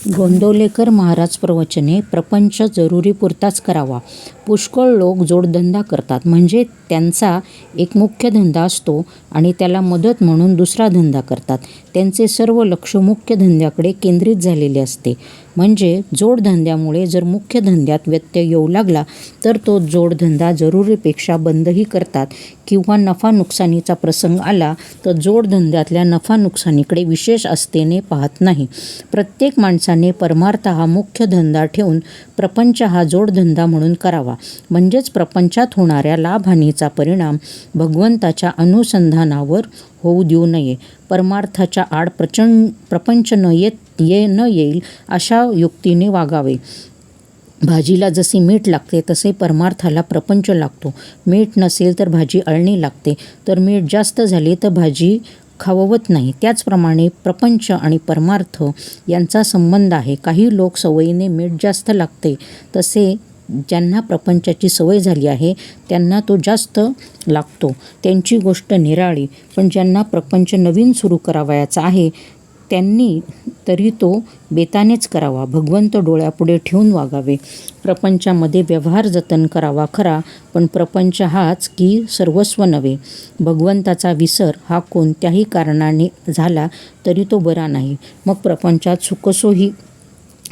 गोंदवलेकर महाराज प्रवचने. प्रपंच जरुरीपुरताच करावा. पुष्कळ लोक जोडधंदा करतात, म्हणजे त्यांचा एक मुख्य धंदा असतो आणि त्याला मदत म्हणून दुसरा धंदा करतात. त्यांचे सर्व लक्ष मुख्य धंद्याकडे केंद्रित झालेले असते. म्हणजे जोडधंद्यामुळे जर मुख्य धंद्यात व्यत्यय येऊ लागला तर तो जोडधंदा जरुरीपेक्षा बंदही करतात, किंवा नफा नुकसानीचा प्रसंग आला तर जोडधंद्यातल्या नफा नुकसानीकडे विशेष आस्थेने पाहत नाही. प्रत्येक माणसाने परमार्थ हा मुख्य धंदा ठेवून प्रपंच हा जोडधंदा म्हणून करावा. म्हणजेच प्रपंचात होणाऱ्या लाभहानीचा परिणाम भगवंताच्या अनुसंधानावर होऊ देऊ नये. परमार्थाच्या आड प्रपंच न येईल अशा युक्तीने वागावे. भाजीला जसे मीठ लागते तसे परमार्थाला प्रपंच लागतो. मीठ नसेल तर भाजी अळणी लागते, तर मीठ जास्त झाले तर भाजी खाववत नाही. त्याचप्रमाणे प्रपंच आणि परमार्थ यांचा संबंध आहे. काही लोक सवयीने मीठ जास्त लागते, तसे ज्यांना प्रपंचाची सवय झाली आहे त्यांना तो जास्त लागतो. त्यांची गोष्ट निराळी. पण ज्यांना प्रपंच नवीन सुरू करावयाचा आहे त्यांनी तरी तो बेतानेच करावा. भगवंत डोळ्यापुढे ठेवून वागावे. प्रपंचामध्ये व्यवहार जतन करावा खरा, पण प्रपंच हाच की सर्वस्व नव्हे. भगवंताचा विसर हा कोणत्याही कारणाने झाला तरी तो बरा नाही. मग प्रपंचात सुखसोयी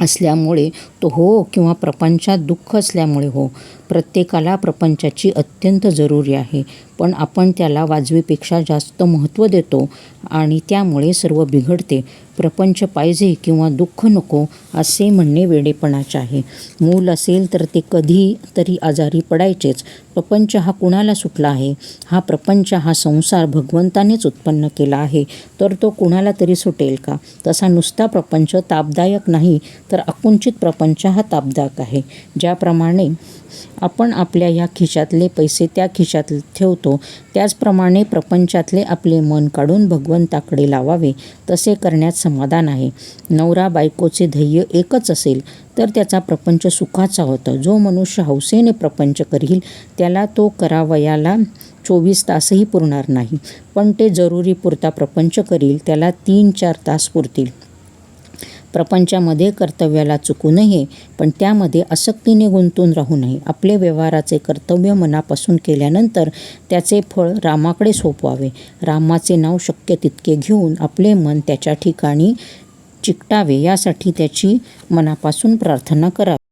असल्यामुळे तो हो, किंवा प्रपंचात दुःख असल्यामुळे हो. प्रत्येकाला प्रपंचाची अत्यंत जरुरी आहे, पण आपण त्याला वाजवीपेक्षा जास्त महत्त्व देतो आणि त्यामुळे सर्व बिघडते. प्रपंच पाहिजे किंवा दुःख नको असे म्हणणे वेडेपणाचे आहे. मूल असेल तर ते कधी तरी आजारी पडायचेच. प्रपंच हा कुणाला सुटला आहे? हा प्रपंच, हा संसार भगवंतानेच उत्पन्न केला आहे, तर तो कुणाला तरी सुटेल का? तसा नुसता प्रपंच तापदायक नाही, तर आकुंचित प्रपंच हा तापदायक आहे. ज्याप्रमाणे आपण आपल्या या खिशातले पैसे त्या खिशात ठेवतो, त्याचप्रमाणे प्रपंचातले आपले मन काढून भगवंताकडे लावावे. तसे करण्यात समाधान आहे. नवरा बायकोचे ध्येय एकच असेल तर त्याचा प्रपंच सुखाचा होतो. जो मनुष्य हौसेने प्रपंच करील त्याला तो करावयाला 24 तासही पुरणार नाही, पण ते जरुरीपुरता प्रपंच करील त्याला 3-4 तास पुरतील. प्रपंचामध्ये कर्तव्याला चुकू नये, पण त्यामध्ये आसक्तीने गुंतून राहू नये. आपले व्यवहाराचे कर्तव्य मनापासून केल्यानंतर त्याचे फळ रामाकडे सोपवावे. रामाचे नाव शक्य तितके घेऊन आपले मन त्याच्या ठिकाणी चिकटावे, यासाठी त्याची मनापासून प्रार्थना करावी.